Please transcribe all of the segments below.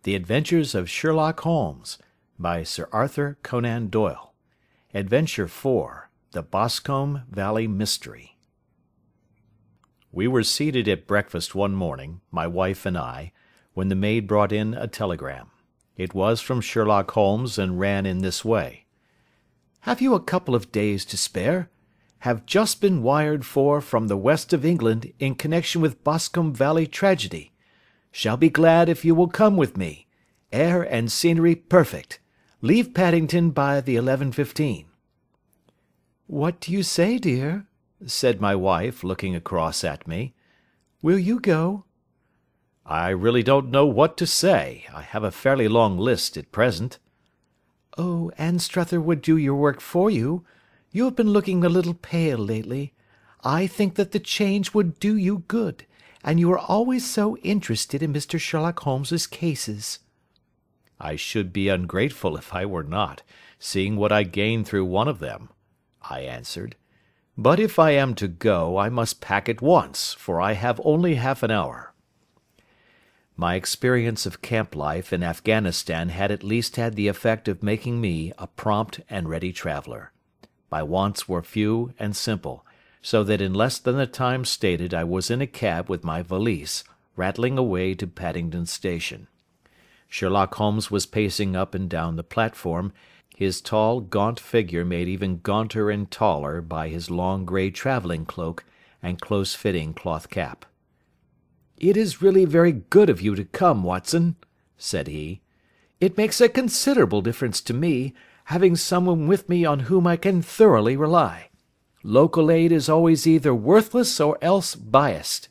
The Adventures of Sherlock Holmes, by Sir Arthur Conan Doyle. Adventure 4. The Boscombe Valley Mystery. We were seated at breakfast one morning, my wife and I, when the maid brought in a telegram. It was from Sherlock Holmes and ran in this way. "Have you a couple of days to spare? Have just been wired for from the west of England in connection with Boscombe Valley tragedy. Shall be glad if you will come with me. Air and scenery perfect. Leave Paddington by the 11:15. "What do you say, dear?" said my wife, looking across at me. "Will you go?" "I really don't know what to say. I have a fairly long list at present." "Oh, Anstruther would do your work for you. You have been looking a little pale lately. I think that the change would do you good, and you are always so interested in Mr. Sherlock Holmes's cases." "I should be ungrateful if I were not, seeing what I gained through one of them," I answered. "But if I am to go, I must pack at once, for I have only half an hour." My experience of camp life in Afghanistan had at least had the effect of making me a prompt and ready traveller. My wants were few and simple, so that in less than the time stated I was in a cab with my valise, rattling away to Paddington Station. Sherlock Holmes was pacing up and down the platform, his tall, gaunt figure made even gaunter and taller by his long grey travelling cloak and close-fitting cloth cap. "It is really very good of you to come, Watson," said he. "It makes a considerable difference to me, having someone with me on whom I can thoroughly rely. Local aid is always either worthless or else biased.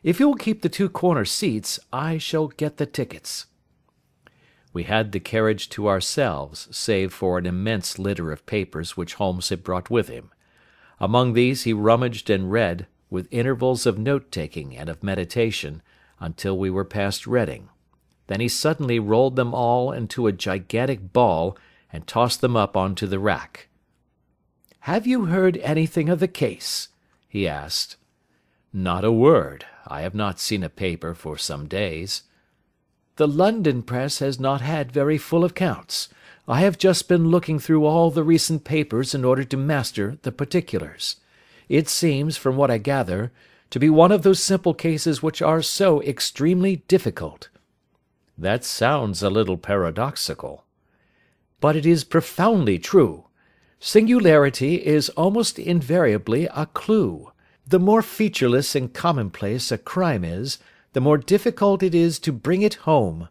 If you will keep the two corner seats, I shall get the tickets." We had the carriage to ourselves, save for an immense litter of papers which Holmes had brought with him. Among these he rummaged and read, with intervals of note-taking and of meditation, until we were past Reading. Then he suddenly rolled them all into a gigantic ball and tossed them up onto the rack. "Have you heard anything of the case?" he asked. "Not a word. I have not seen a paper for some days." "The London press has not had very full accounts. I have just been looking through all the recent papers in order to master the particulars. It seems, from what I gather, to be one of those simple cases which are so extremely difficult." "That sounds a little paradoxical." "But it is profoundly true. Singularity is almost invariably a clue. The more featureless and commonplace a crime is, the more difficult it is to bring it home.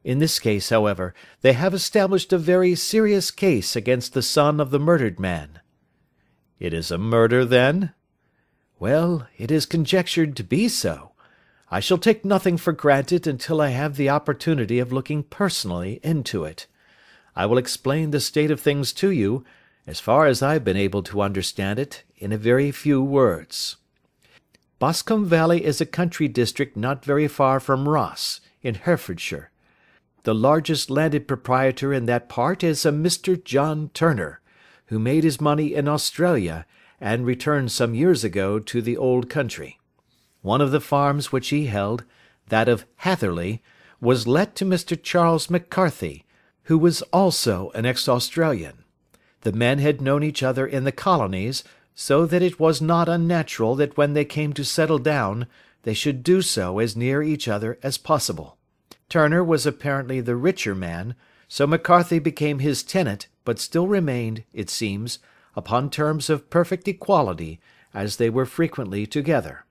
In this case, however, they have established a very serious case against the son of the murdered man." "It is a murder, then?" "Well, it is conjectured to be so. I shall take nothing for granted until I have the opportunity of looking personally into it. I will explain the state of things to you, as far as I have been able to understand it, in a very few words. Boscombe Valley is a country district not very far from Ross, in Herefordshire. The largest landed proprietor in that part is a Mr. John Turner, who made his money in Australia, and returned some years ago to the old country. One of the farms which he held, that of Hatherley, was let to Mr. Charles McCarthy, who was also an ex-Australian. The men had known each other in the colonies, so that it was not unnatural that when they came to settle down, they should do so as near each other as possible. Turner was apparently the richer man, so McCarthy became his tenant, but still remained, it seems, upon terms of perfect equality, as they were frequently together.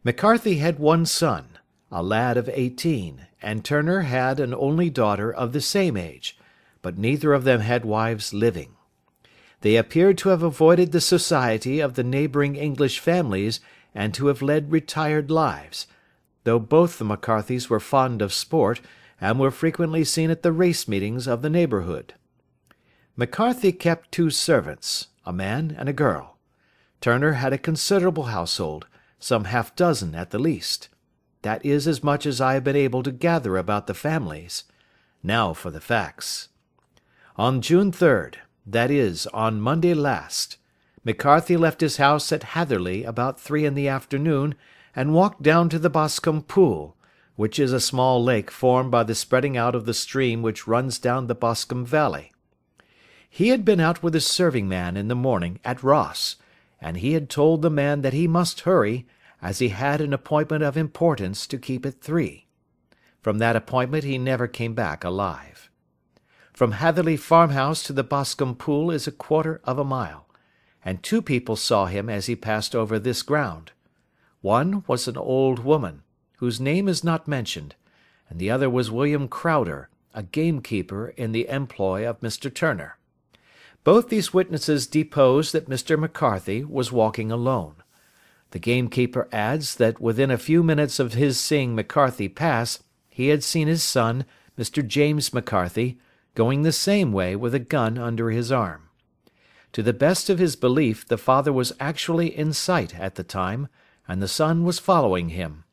McCarthy had one son, a lad of 18, and Turner had an only daughter of the same age, but neither of them had wives living. They appeared to have avoided the society of the neighbouring English families and to have led retired lives, though both the McCarthys were fond of sport, and were frequently seen at the race meetings of the neighbourhood. McCarthy kept two servants, a man and a girl. Turner had a considerable household, some half-dozen at the least. That is as much as I have been able to gather about the families. Now for the facts. On June 3rd, that is, on Monday last, McCarthy left his house at Hatherley about 3 in the afternoon, and walked down to the Boscombe Pool, which is a small lake formed by the spreading out of the stream which runs down the Boscombe valley. He had been out with his serving man in the morning at Ross, and he had told the man that he must hurry, as he had an appointment of importance to keep at 3. From that appointment he never came back alive. From Hatherley farmhouse to the Boscombe pool is a quarter of a mile, and 2 people saw him as he passed over this ground. One was an old woman, whose name is not mentioned, and the other was William Crowder, a gamekeeper in the employ of Mr. Turner. Both these witnesses depose that Mr. McCarthy was walking alone. The gamekeeper adds that within a few minutes of his seeing McCarthy pass, he had seen his son, Mr. James McCarthy, going the same way with a gun under his arm. To the best of his belief, the father was actually in sight at the time, and the son was following him.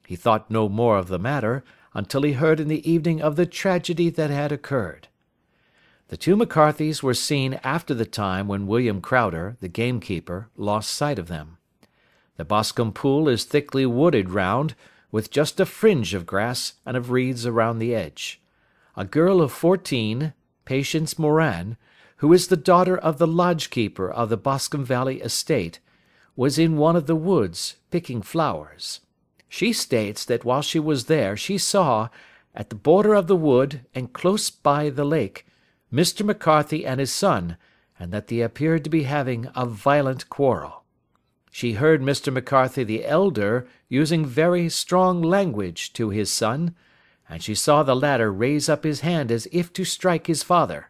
He thought no more of the matter until he heard in the evening of the tragedy that had occurred. The 2 McCarthys were seen after the time when William Crowder, the gamekeeper, lost sight of them. The Boscombe pool is thickly wooded round, with just a fringe of grass and of reeds around the edge. A girl of 14, Patience Moran, who is the daughter of the lodge-keeper of the Boscombe Valley estate, was in one of the woods, picking flowers. She states that while she was there she saw, at the border of the wood and close by the lake, Mr. McCarthy and his son, and that they appeared to be having a violent quarrel. She heard Mr. McCarthy the elder using very strong language to his son, and she saw the latter raise up his hand as if to strike his father.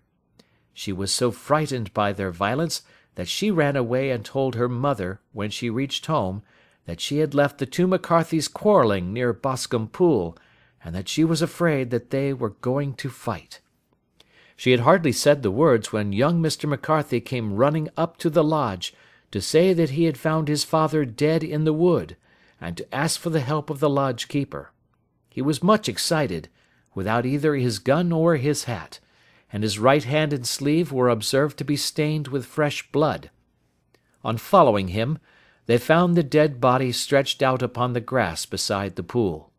She was so frightened by their violence that she ran away and told her mother, when she reached home, that she had left the 2 McCarthys quarrelling near Boscombe pool, and that she was afraid that they were going to fight. She had hardly said the words when young Mr. McCarthy came running up to the lodge to say that he had found his father dead in the wood, and to ask for the help of the lodge-keeper. He was much excited, without either his gun or his hat, and his right hand and sleeve were observed to be stained with fresh blood. On following him, they found the dead body stretched out upon the grass beside the pool.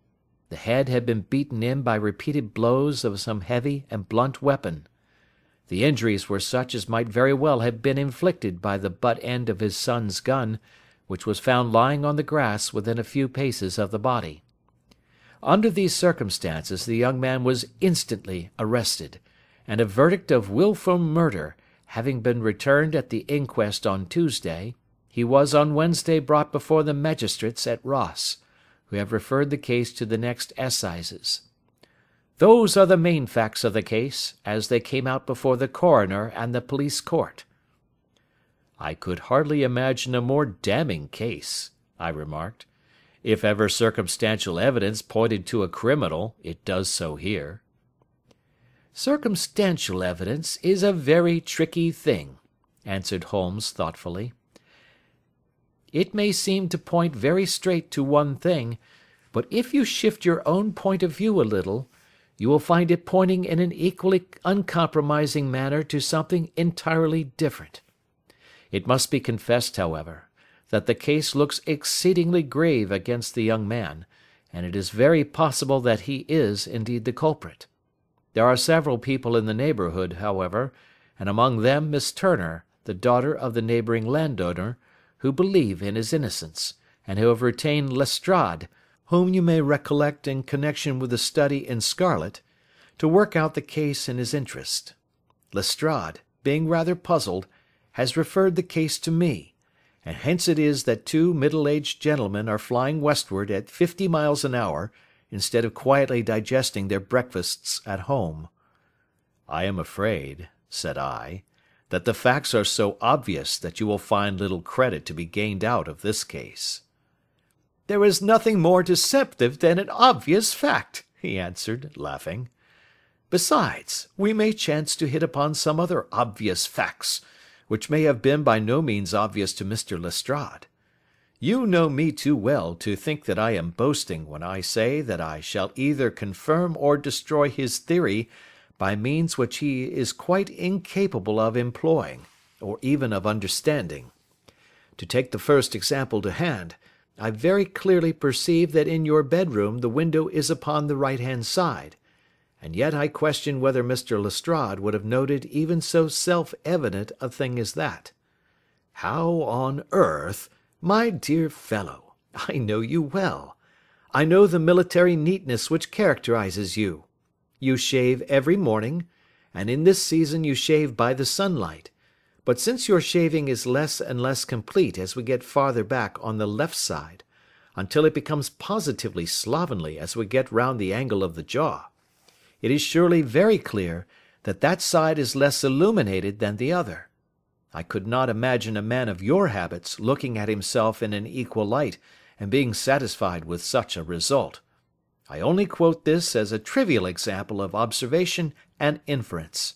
The head had been beaten in by repeated blows of some heavy and blunt weapon. The injuries were such as might very well have been inflicted by the butt end of his son's gun, which was found lying on the grass within a few paces of the body. Under these circumstances the young man was instantly arrested, and a verdict of wilful murder having been returned at the inquest on Tuesday, he was on Wednesday brought before the magistrates at Ross, who have referred the case to the next assizes. Those are the main facts of the case, as they came out before the coroner and the police court. "I could hardly imagine a more damning case," I remarked. "If ever circumstantial evidence pointed to a criminal, it does so here." "Circumstantial evidence is a very tricky thing," answered Holmes thoughtfully. "It may seem to point very straight to one thing, but if you shift your own point of view a little, you will find it pointing in an equally uncompromising manner to something entirely different. It must be confessed, however, that the case looks exceedingly grave against the young man, and it is very possible that he is indeed the culprit. There are several people in the neighbourhood, however, and among them Miss Turner, the daughter of the neighbouring landowner, who believe in his innocence, and who have retained Lestrade, whom you may recollect in connection with the study in scarlet, to work out the case in his interest. Lestrade, being rather puzzled, has referred the case to me, and hence it is that 2 middle-aged gentlemen are flying westward at 50 miles an hour, instead of quietly digesting their breakfasts at home. "I am afraid," said I, "that the facts are so obvious that you will find little credit to be gained out of this case." "There is nothing more deceptive than an obvious fact," he answered, laughing. "Besides, we may chance to hit upon some other obvious facts, which may have been by no means obvious to Mr. Lestrade. You know me too well to think that I am boasting when I say that I shall either confirm or destroy his theory by means which he is quite incapable of employing, or even of understanding. To take the first example to hand, I very clearly perceive that in your bedroom the window is upon the right-hand side, and yet I question whether Mr. Lestrade would have noted even so self-evident a thing as that. How on earth, my dear fellow, I know you well. I know the military neatness which characterizes you. You shave every morning, and in this season you shave by the sunlight. But since your shaving is less and less complete as we get farther back on the left side, until it becomes positively slovenly as we get round the angle of the jaw, it is surely very clear that that side is less illuminated than the other. I could not imagine a man of your habits looking at himself in an equal light and being satisfied with such a result. I only quote this as a trivial example of observation and inference.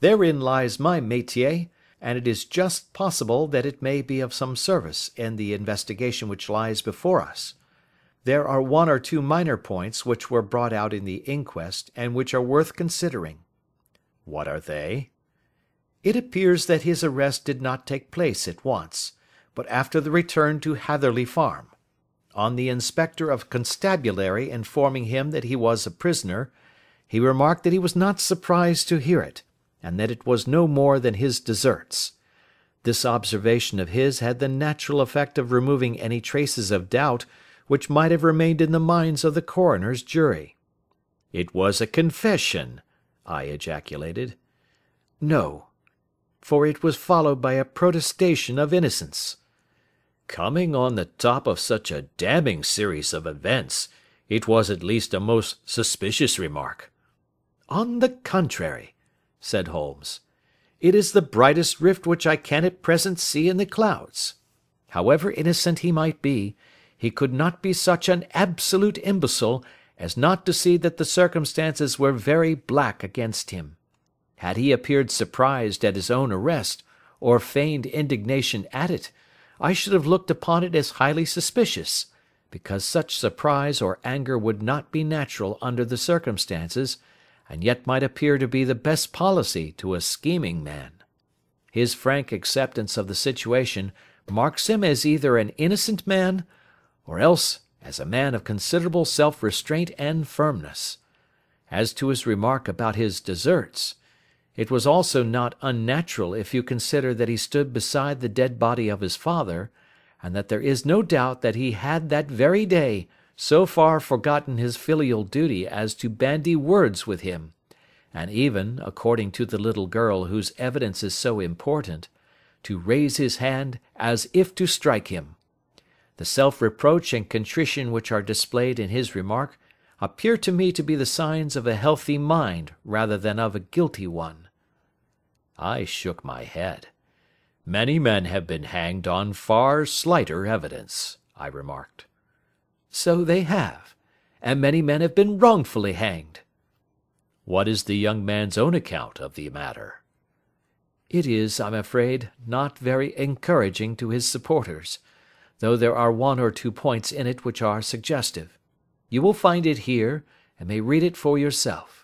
Therein lies my métier, and it is just possible that it may be of some service in the investigation which lies before us. There are one or two minor points which were brought out in the inquest and which are worth considering. What are they? It appears that his arrest did not take place at once, but after the return to Hatherley Farm. On the inspector of constabulary informing him that he was a prisoner, he remarked that he was not surprised to hear it, and that it was no more than his deserts. This observation of his had the natural effect of removing any traces of doubt which might have remained in the minds of the coroner's jury. "It was a confession," I ejaculated. "No, for it was followed by a protestation of innocence." "Coming on the top of such a damning series of events, it was at least a most suspicious remark." "On the contrary," said Holmes, "it is the brightest rift which I can at present see in the clouds. However innocent he might be, he could not be such an absolute imbecile as not to see that the circumstances were very black against him. Had he appeared surprised at his own arrest, or feigned indignation at it, I should have looked upon it as highly suspicious, because such surprise or anger would not be natural under the circumstances, and yet might appear to be the best policy to a scheming man. His frank acceptance of the situation marks him as either an innocent man, or else as a man of considerable self-restraint and firmness. As to his remark about his deserts, it was also not unnatural if you consider that he stood beside the dead body of his father, and that there is no doubt that he had that very day so far forgotten his filial duty as to bandy words with him, and even, according to the little girl whose evidence is so important, to raise his hand as if to strike him. The self-reproach and contrition which are displayed in his remark appear to me to be the signs of a healthy mind rather than of a guilty one." I shook my head. "Many men have been hanged on far slighter evidence," I remarked. "So they have, and many men have been wrongfully hanged." "What is the young man's own account of the matter?" "It is, I'm afraid, not very encouraging to his supporters, though there are one or two points in it which are suggestive. You will find it here, and may read it for yourself.